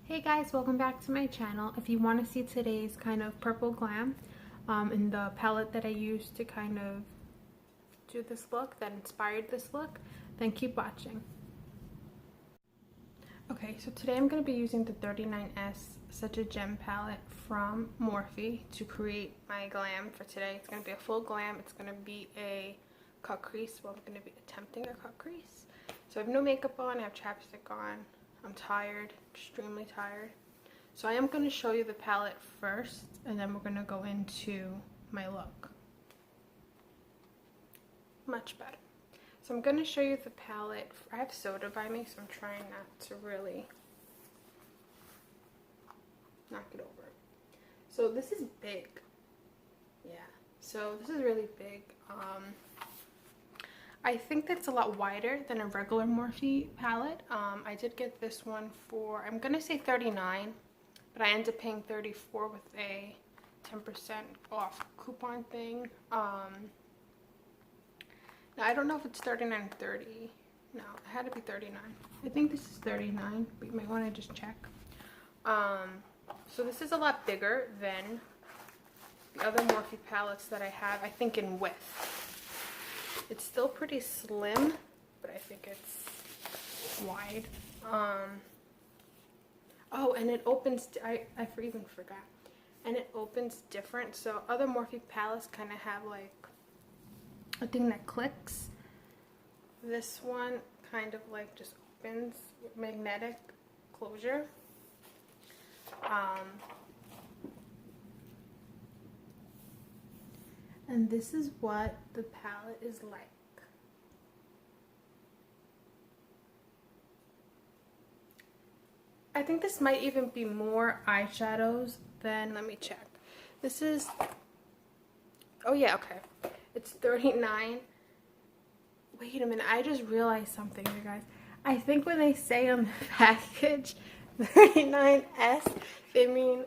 Hey guys, welcome back to my channel. If you want to see today's kind of purple glam in the palette that I used to kind of do this look, that inspired this look, then keep watching. Okay, so today I'm going to be using the 39S Such a Gem palette from Morphe to create my glam for today. It's going to be a full glam. It's going to be a cut crease. Well, I'm going to be attempting a cut crease. So I have no makeup on, I have chapstick on. I'm tired, extremely tired. So I am going to show you the palette first, and then we're going to go into my look. Much better. So I'm going to show you the palette. I have soda by me, so I'm trying not to really knock it over. So this is big. Yeah, so this is really big. I think that's a lot wider than a regular Morphe palette. I did get this one for, I'm going to say $39, but I ended up paying $34 with a 10% off coupon thing. Now, I don't know if it's $39 or $30. No, it had to be $39. I think this is $39, but you might want to just check. So this is a lot bigger than the other Morphe palettes that I have, I think in width. It's still pretty slim, but I think it's wide. Oh, and it opens, I even forgot. And it opens different. So other Morphe palettes kind of have like a thing that clicks. This one kind of like just opens with magnetic closure. And this is what the palette is like. I think this might even be more eyeshadows than, let me check. This is, oh yeah, okay. It's $39. Wait a minute, I just realized something, you guys. I think when they say on the package 39S, they mean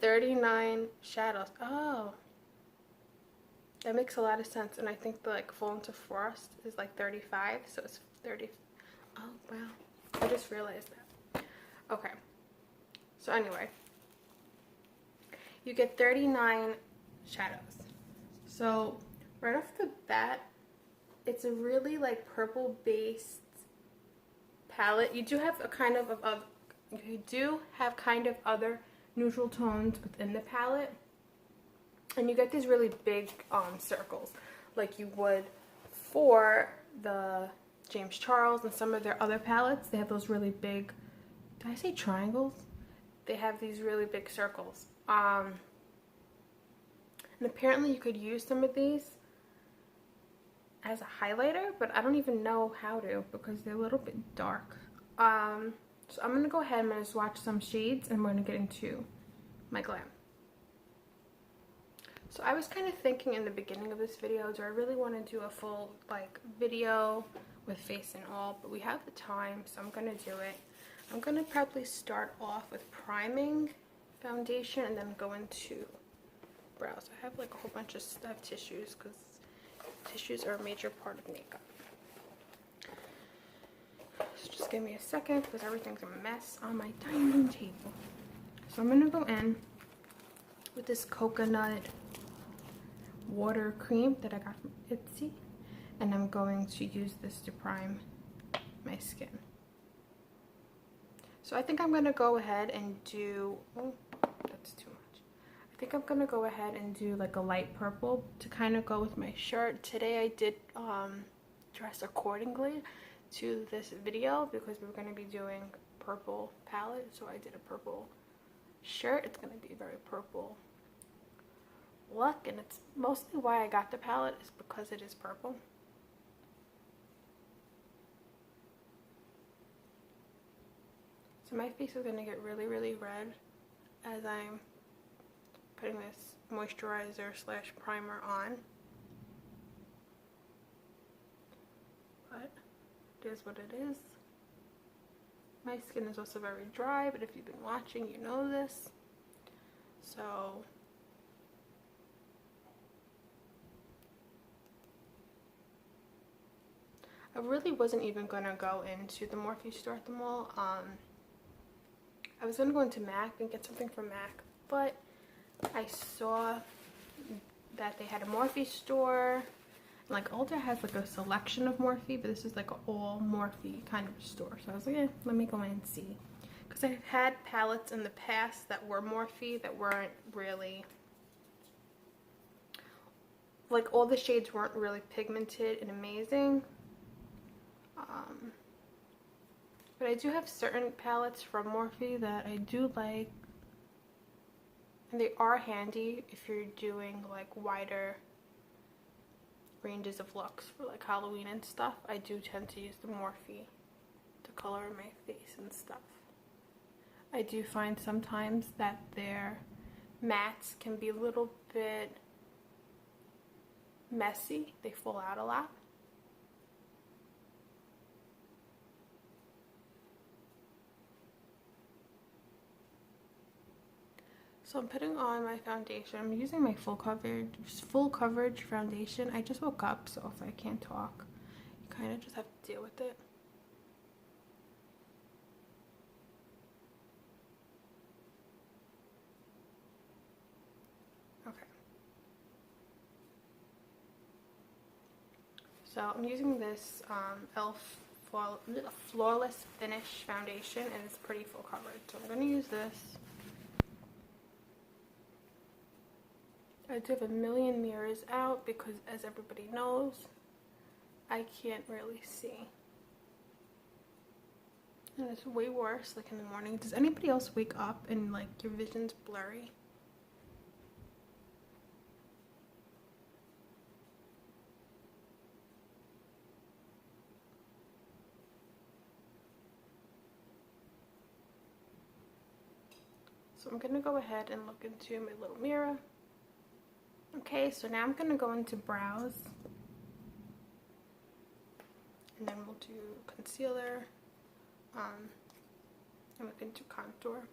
39 shadows. Oh. That makes a lot of sense, and I think the like Full into Frost is like 35, so it's 30. Oh wow, I just realized that. Okay, so anyway, you get 39 shadows. So right off the bat, it's a really like purple based palette. You do have a kind of other neutral tones within the palette. And you get these really big circles, like you would for the James Charles and some of their other palettes. They have those really big, did I say triangles? They have these really big circles. And apparently you could use some of these as a highlighter, but I don't even know how to because they're a little bit dark. So I'm going to go ahead and swatch some shades, and we're going to get into my glam. So I was kind of thinking in the beginning of this video, do I really want to do a full like video with face and all, but we have the time, so I'm going to do it. I'm going to probably start off with priming foundation and then go into brows. I have like a whole bunch of stuffed tissues because tissues are a major part of makeup. So just give me a second because everything's a mess on my dining table. So I'm going to go in with this coconut water cream that I got from Etsy, and I'm going to use this to prime my skin. So I think I'm going to go ahead and do, oh, that's too much. I think I'm going to go ahead and do like a light purple to kind of go with my shirt. Today I did dress accordingly to this video because we're going to be doing purple palette, so I did a purple shirt. It's going to be very purple look, and it's mostly why I got the palette is because it is purple. So my face is going to get really, really red as I'm putting this moisturizer slash primer on. But it is what it is. My skin is also very dry, but if you've been watching, you know this. So I really wasn't even going to go into the Morphe store at the mall. I was gonna go into MAC and get something from MAC, but I saw that they had a Morphe store. Like Ulta has like a selection of Morphe, but this is like an all Morphe kind of store. So I was like, eh, let me go in and see. Because I've had palettes in the past that were Morphe that weren't really, like all the shades weren't really pigmented and amazing. But I do have certain palettes from Morphe that I do like. And they are handy if you're doing like wider ranges of looks for like Halloween and stuff. I do tend to use the Morphe to color my face and stuff. I do find sometimes that their mattes can be a little bit messy. They fall out a lot. So I'm putting on my foundation. I'm using my full coverage foundation. I just woke up, so if I can't talk, you kind of just have to deal with it. Okay. So I'm using this e.l.f. Flawless Finish foundation, and it's pretty full coverage. So I'm going to use this. I do have a million mirrors out because, as everybody knows, I can't really see. And it's way worse like in the morning. Does anybody else wake up and like your vision's blurry? So I'm going to go ahead and look into my little mirror. Okay, so now I'm going to go into brows, and then we'll do concealer, and we can do contour.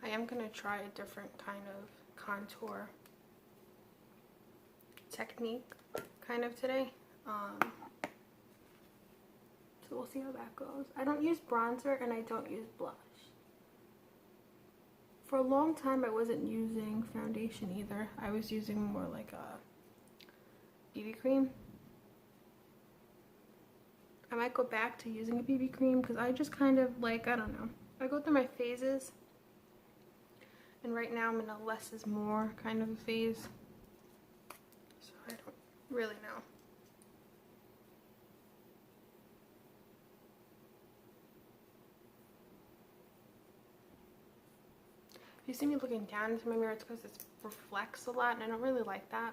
I am going to try a different kind of contour technique kind of today. So we'll see how that goes. I don't use bronzer and I don't use blush. For a long time I wasn't using foundation either. I was using more like a BB cream. I might go back to using a BB cream because I just kind of like, I don't know. I go through my phases. And right now I'm in a less is more kind of a phase. So I don't really know. If you see me looking down into my mirror, it's because it reflects a lot and I don't really like that.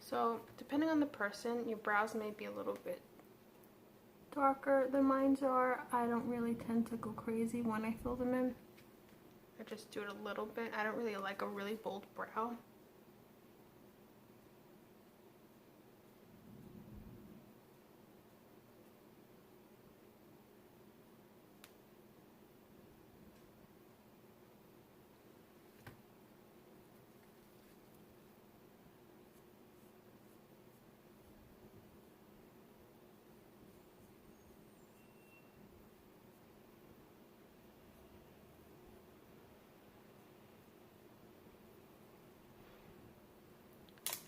So depending on the person, your brows may be a little bit darker than mine are. I don't really tend to go crazy when I fill them in. I just do it a little bit. I don't really like a really bold brow.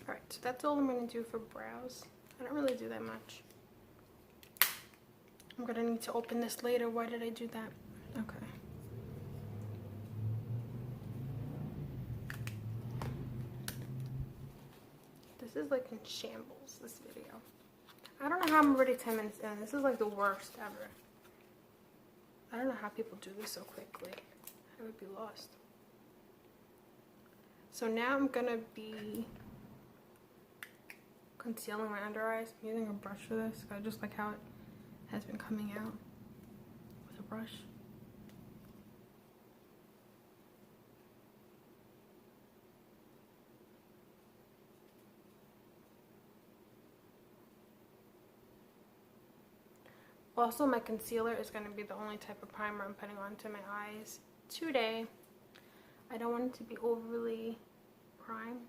Alright, so that's all I'm going to do for brows. I don't really do that much. I'm going to need to open this later. Why did I do that? Okay. This is like in shambles, this video. I don't know how I'm already 10 minutes in. This is like the worst ever. I don't know how people do this so quickly. I would be lost. So now I'm going to be concealing my under eyes. I'm using a brush for this. I just like how it has been coming out with a brush. Also, my concealer is going to be the only type of primer I'm putting onto my eyes today. I don't want it to be overly primed.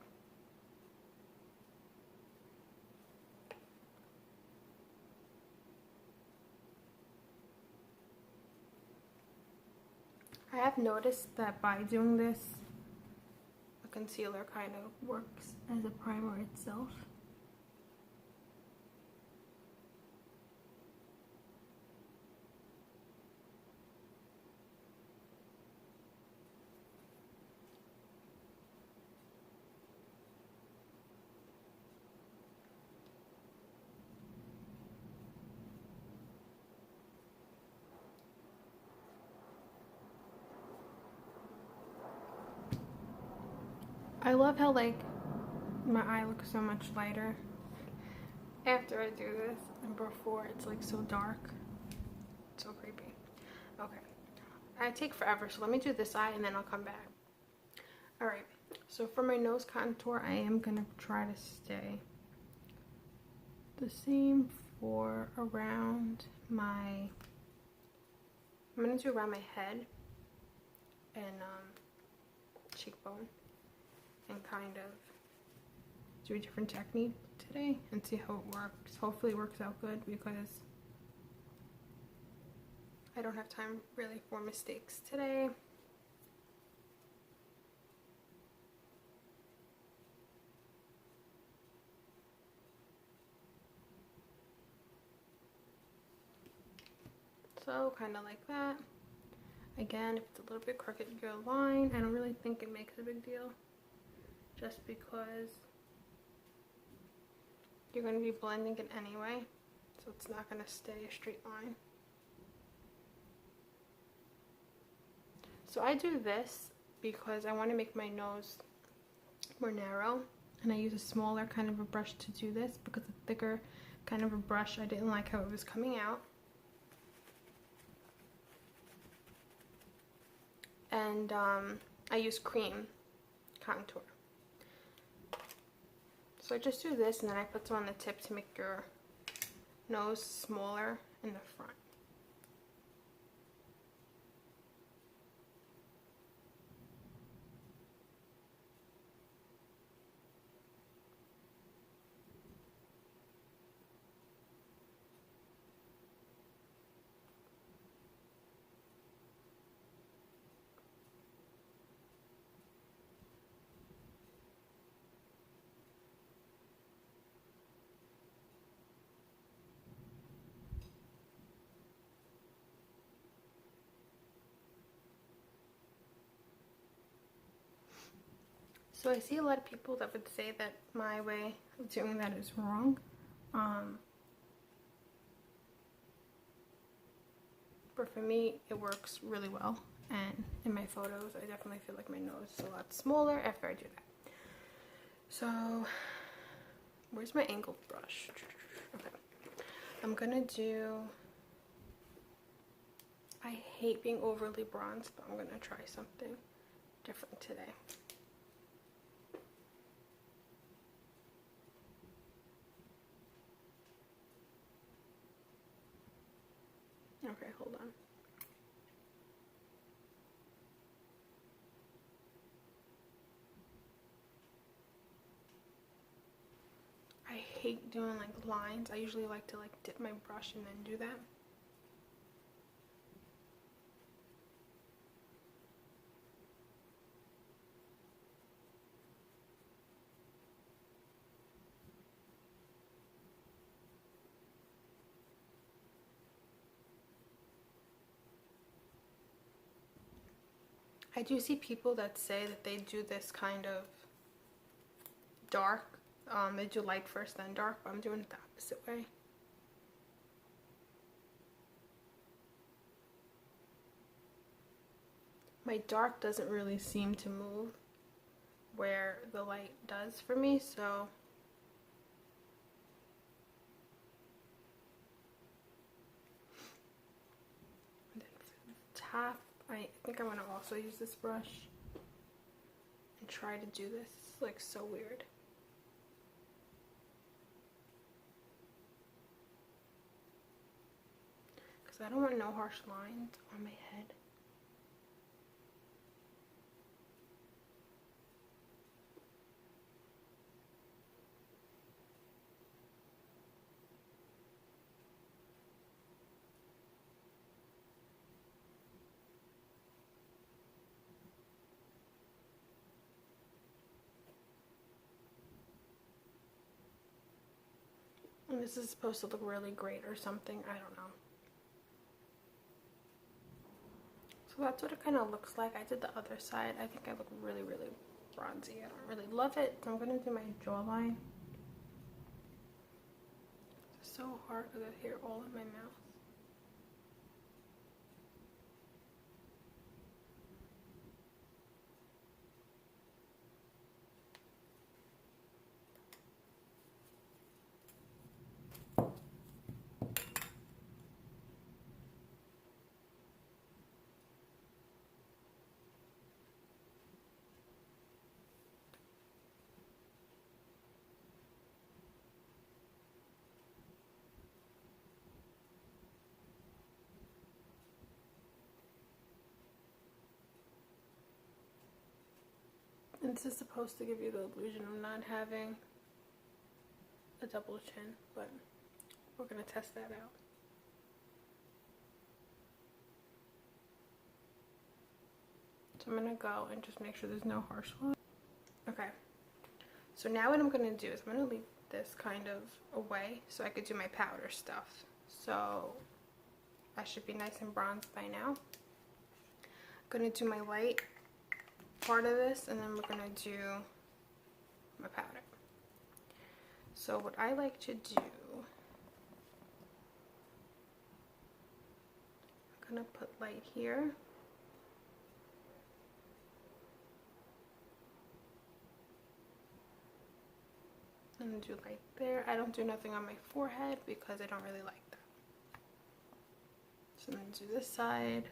I have noticed that by doing this, the concealer kind of works as a primer itself. I love how like my eye looks so much lighter after I do this, and before it's like so dark. It's so creepy. Okay, I take forever, so let me do this eye and then I'll come back. All right, so for my nose contour, I am gonna try to stay the same for around my, I'm gonna do around my head and cheekbone, and kind of do a different technique today and see how it works. Hopefully it works out good, because I don't have time really for mistakes today. So kind of like that. Again, if it's a little bit crooked, your line, I don't really think it makes a big deal, just because you're going to be blending it anyway, so it's not going to stay a straight line. So I do this because I want to make my nose more narrow, and I use a smaller kind of a brush to do this, because a thicker kind of a brush, I didn't like how it was coming out. And I use cream contour. So I just do this, and then I put some on the tip to make your nose smaller in the front. So I see a lot of people that would say that my way of doing that is wrong. But for me, it works really well. And in my photos, I definitely feel like my nose is a lot smaller after I do that. So, where's my angled brush? Okay. I'm gonna do, I hate being overly bronzed, but I'm gonna try something different today. Okay, hold on. I hate doing like lines. I usually like to like dip my brush and then do that. I do see people that say that they do this kind of dark. They do light first, then dark, but I'm doing it the opposite way. My dark doesn't really seem to move where the light does for me, so and then for the top, I think I'm going to also use this brush and try to do this. It's like so weird. because I don't want no harsh lines on my head. And this is supposed to look really great or something. I don't know. So that's what it kind of looks like. I did the other side. I think I look really, really bronzy. I don't really love it. So I'm going to do my jawline. It's so hard because I have hair all in my mouth. And this is supposed to give you the illusion of not having a double chin, but we're going to test that out. So I'm going to go and just make sure there's no harsh line. Okay. So now what I'm going to do is I'm going to leave this kind of away so I could do my powder stuff. So I should be nice and bronzed by now. I'm going to do my light part of this, and then we're going to do my powder. So what I like to do, I'm going to put light here. And do light there. I don't do nothing on my forehead because I don't really like that. So I'm going to do this side.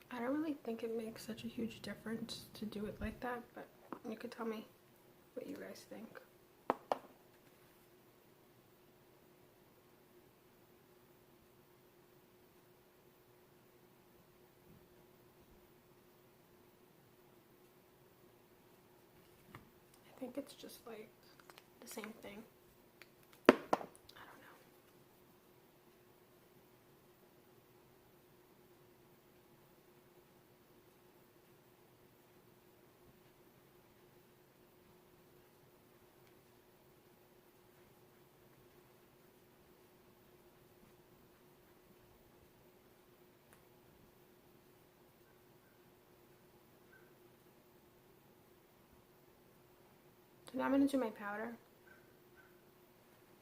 I don't really think it makes such a huge difference to do it like that, but you could tell me what you guys think. I think it's just like the same thing. So now I'm going to do my powder.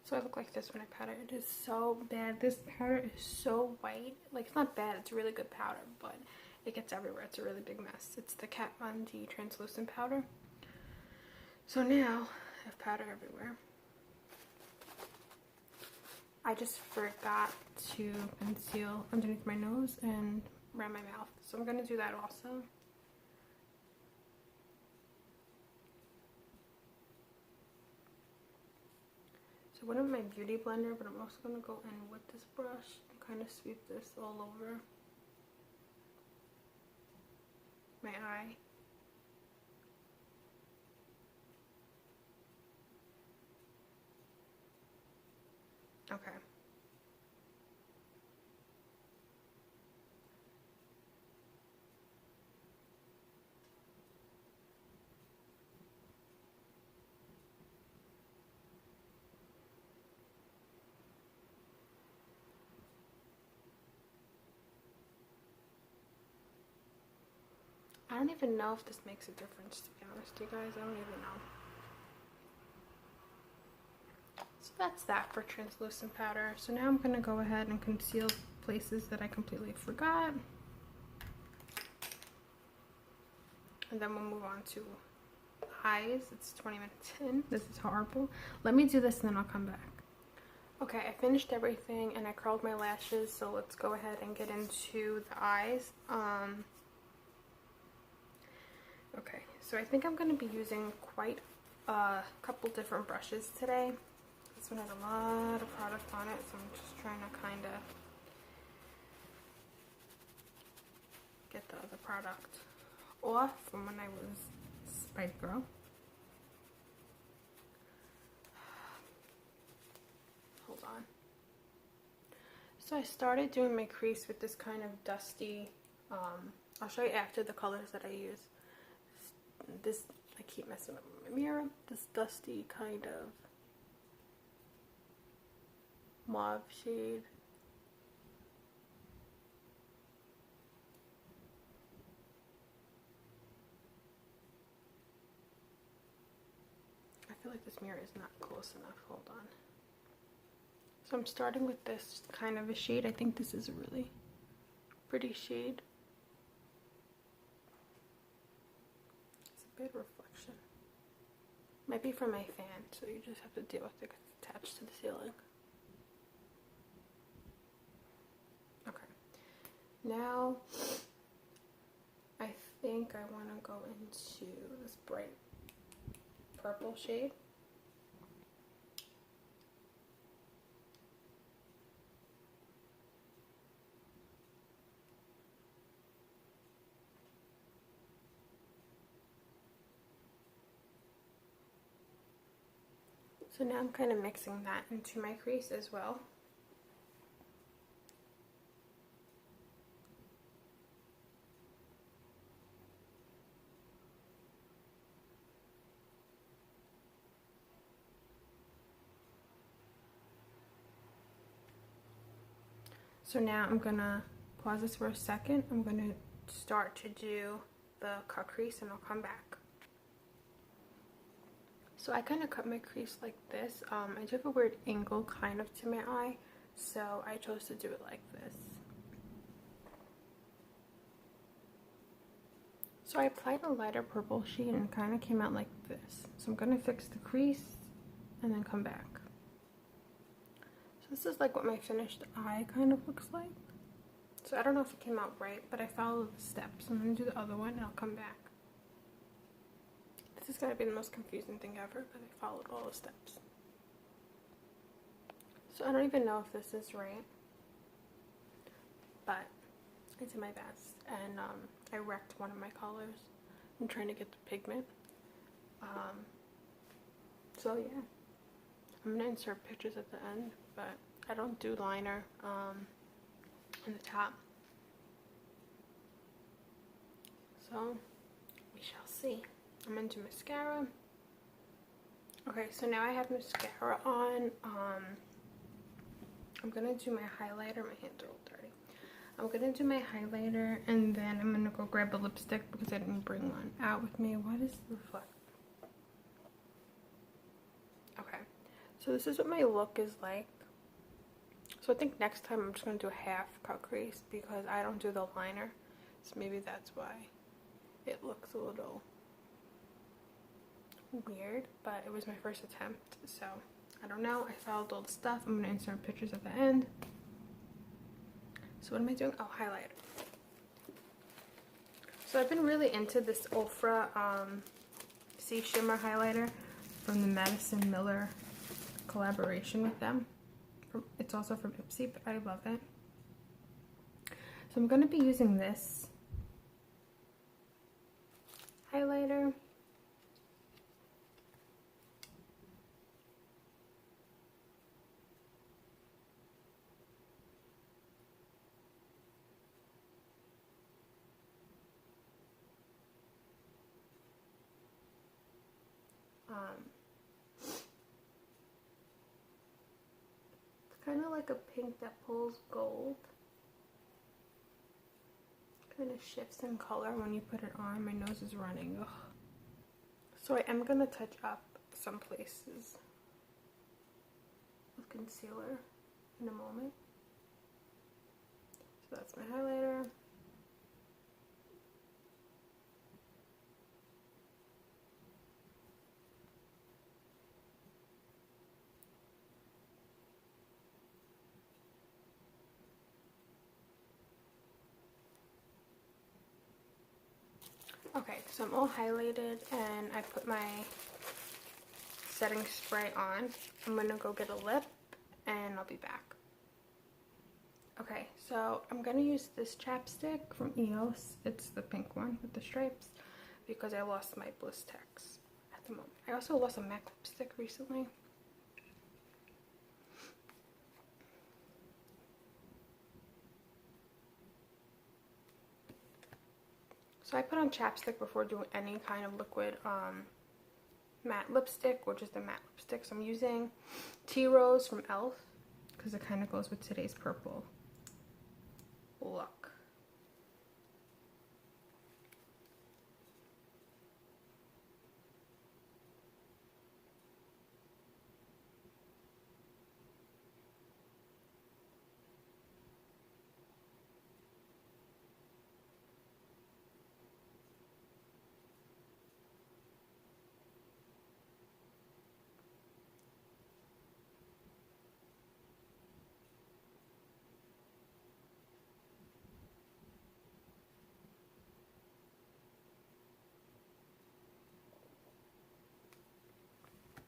So I look like this when I powder. It is so bad. This powder is so white. Like, it's not bad. It's really good powder, but it gets everywhere. It's a really big mess. It's the Kat Von D translucent powder. So now I have powder everywhere. I just forgot to conceal underneath my nose and around my mouth. So I'm going to do that also. So I went with my beauty blender, but I'm also going to go in with this brush and kind of sweep this all over my eye. Okay. I don't even know if this makes a difference, to be honest, you guys. I don't even know. So that's that for translucent powder. So now I'm going to go ahead and conceal places that I completely forgot. And then we'll move on to eyes. It's 20 minutes in. This is horrible. Let me do this and then I'll come back. Okay, I finished everything and I curled my lashes, so let's go ahead and get into the eyes. Okay, so I think I'm going to be using quite a couple different brushes today. This one has a lot of product on it, so I'm just trying to kind of get the other product off from when I was Spice Girl. Hold on. So I started doing my crease with this kind of dusty, I'll show you after the colors that I use. This, I keep messing up my mirror, this dusty kind of mauve shade. I feel like this mirror is not close enough. Hold on. So I'm starting with this kind of a shade. I think this is a really pretty shade. It's a bit of reflection. Might be from my fan, so you just have to deal with it because it's attached to the ceiling. Okay. Now, I think I want to go into this bright purple shade. So now I'm kind of mixing that into my crease as well. So now I'm gonna pause this for a second. I'm gonna start to do the cut crease and I'll come back. So I kind of cut my crease like this. I took a weird angle kind of to my eye, so I chose to do it like this. So I applied a lighter purple shade and it kind of came out like this. So I'm gonna fix the crease and then come back. So this is like what my finished eye kind of looks like. So I don't know if it came out right, but I followed the steps. I'm gonna do the other one and I'll come back. This is gonna be the most confusing thing ever, but I followed all the steps. So I don't even know if this is right, but I did my best. And I wrecked one of my colors. I'm trying to get the pigment. So yeah, I'm gonna insert pictures at the end, but I don't do liner on the top. So we shall see. I'm into mascara. Okay, so now I have mascara on. I'm gonna do my highlighter. My hands are all dirty. I'm gonna do my highlighter and then I'm gonna go grab a lipstick because I didn't bring one out with me. What is the fuck? Okay, so this is what my look is like. So I think next time I'm just gonna do a half cut crease because I don't do the liner. So maybe that's why it looks a little weird, but it was my first attempt, so I don't know. I followed all the stuff. I'm gonna insert pictures at the end. So what am I doing? Oh, highlighter. So I've been really into this Ofra Sea Shimmer highlighter from the Madison Miller collaboration with them. It's also from Ipsy, but I love it. So I'm gonna be using this highlighter. It's kind of like a pink that pulls gold. Kind of shifts in color when you put it on. My nose is running. Ugh. So I am going to touch up some places with concealer in a moment. So that's my highlighter. So I'm all highlighted and I put my setting spray on. I'm gonna go get a lip and I'll be back. Okay, so I'm gonna use this chapstick from EOS. It's the pink one with the stripes because I lost my Blistex at the moment. I also lost a MAC lipstick recently. So I put on chapstick before doing any kind of liquid matte lipstick, which is the matte lipstick. So I'm using Tea Rose from e.l.f. because it kind of goes with today's purple look.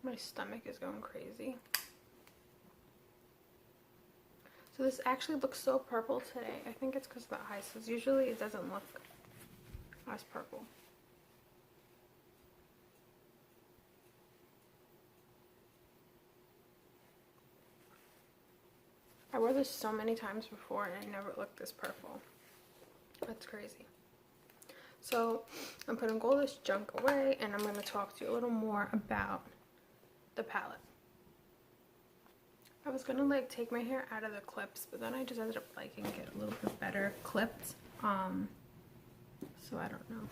My stomach is going crazy. So this actually looks so purple today. I think it's because of the eyes, because usually it doesn't look as purple. I wore this so many times before and I never looked this purple. That's crazy. So I'm putting all this junk away and I'm going to talk to you a little more about the palette. I was gonna like take my hair out of the clips, but then I just ended up liking it a little bit better clipped. So I don't know.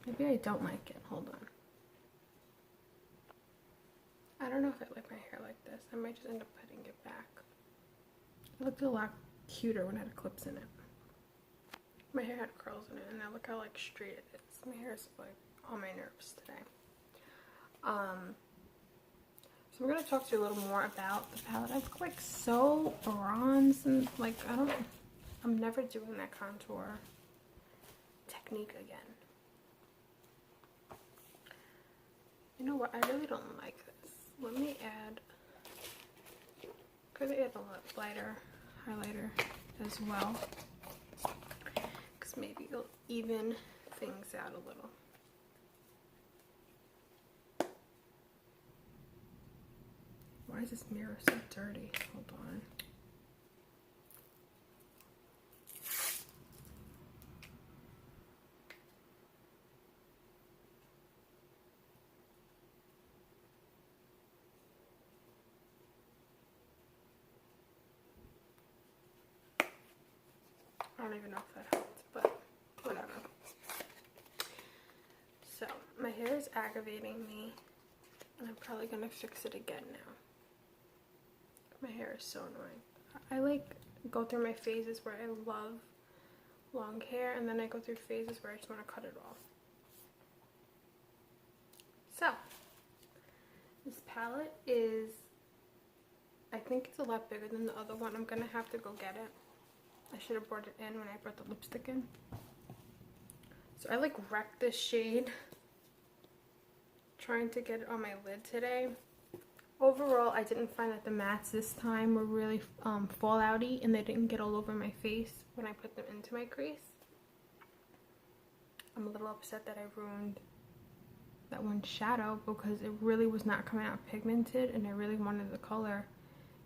Maybe I don't like it. Hold on. I don't know if I like my hair like this. I might just end up putting it back. It looked a lot cuter when it had clips in it. My hair had curls in it, and now look how like straight it is. My hair is like on my nerves today. So we're going to talk to you a little more about the palette. I look like so bronze and like I'm never doing that contour technique again. You know what? I really don't like this. Let me add, could I add a lighter highlighter as well? Because maybe it'll even things out a little. Why is this mirror so dirty? Hold on. I don't even know if that helped, but whatever. So, my hair is aggravating me, and I'm probably going to fix it again now. My hair is so annoying. I like go through my phases where I love long hair, and then I go through phases where I just want to cut it off. So, this palette is, I think it's a lot bigger than the other one. I'm going to have to go get it. I should have brought it in when I brought the lipstick in. So I like wrecked this shade trying to get it on my lid today. Overall, I didn't find that the mattes this time were really fallouty, and they didn't get all over my face when I put them into my crease. I'm a little upset that I ruined that one shadow because it really was not coming out pigmented, and I really wanted the color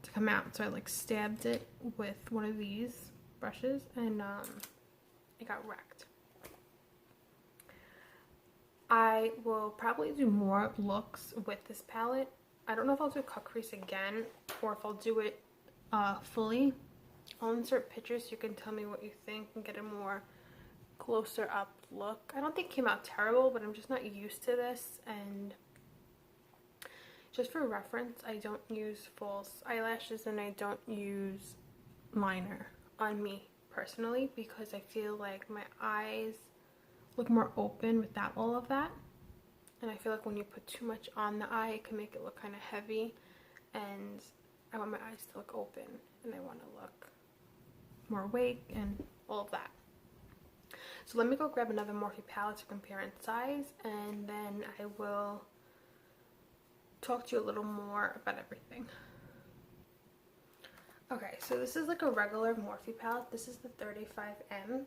to come out. So I like stabbed it with one of these brushes, and it got wrecked. I will probably do more looks with this palette. I don't know if I'll do cut crease again or if I'll do it fully. I'll insert pictures so you can tell me what you think and get a more closer up look. I don't think it came out terrible, but I'm just not used to this. And just for reference, I don't use false eyelashes and I don't use liner on me personally because I feel like my eyes look more open without all of that. And I feel like when you put too much on the eye, it can make it look kind of heavy. And I want my eyes to look open. And I want to look more awake and all of that. So let me go grab another Morphe palette to compare in size, and then I will talk to you a little more about everything. Okay, so this is like a regular Morphe palette. This is the 35M.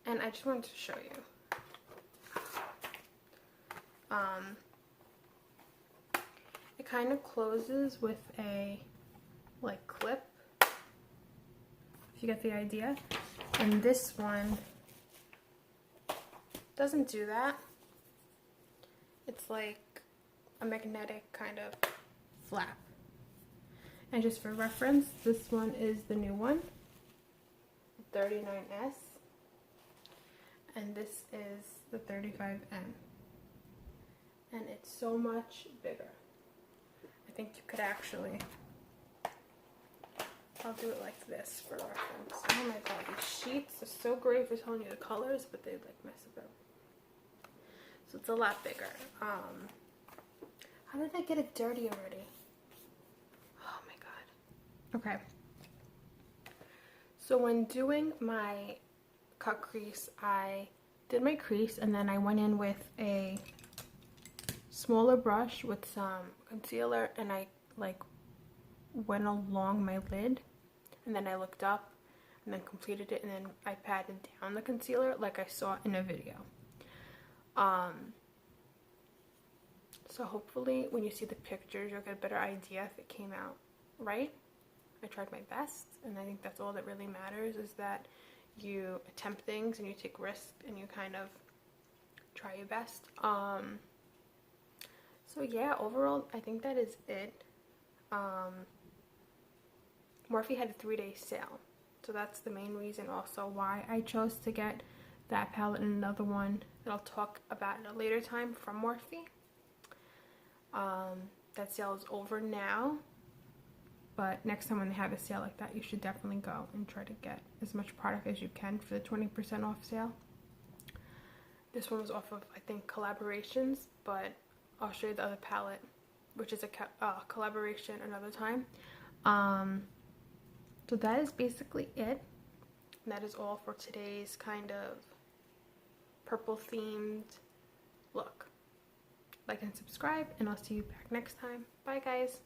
And I just wanted to show you. It kind of closes with a like clip, if you get the idea. And this one doesn't do that. It's like a magnetic kind of flap. And just for reference, this one is the new one, 39S, and this is the 35M, and it's so much bigger. I think you could actually, I'll do it like this for reference. Oh my god, these sheets are so great for telling you the colors, but they like mess it up. So it's a lot bigger. How did I get it dirty already? Oh my god. Okay. So when doing my cut crease, I did my crease and then I went in with a smaller brush with some concealer, and I like went along my lid, and then I looked up and then completed it, and then I patted down the concealer like I saw in a video. So hopefully when you see the pictures you'll get a better idea if it came out right. I tried my best, and I think that's all that really matters, is that you attempt things and you take risks and you kind of try your best. So yeah, overall I think that is it. Morphe had a 3-day sale, so that's the main reason also why I chose to get that palette and another one that I'll talk about at a later time from Morphe. That sale is over now, but next time when they have a sale like that, you should definitely go and try to get as much product as you can for the 20% off sale. This one was off of, I think, collaborations, but I'll show you the other palette, which is a collaboration another time. So that is basically it. And that is all for today's kind of purple themed look. Like and subscribe, and I'll see you back next time. Bye guys.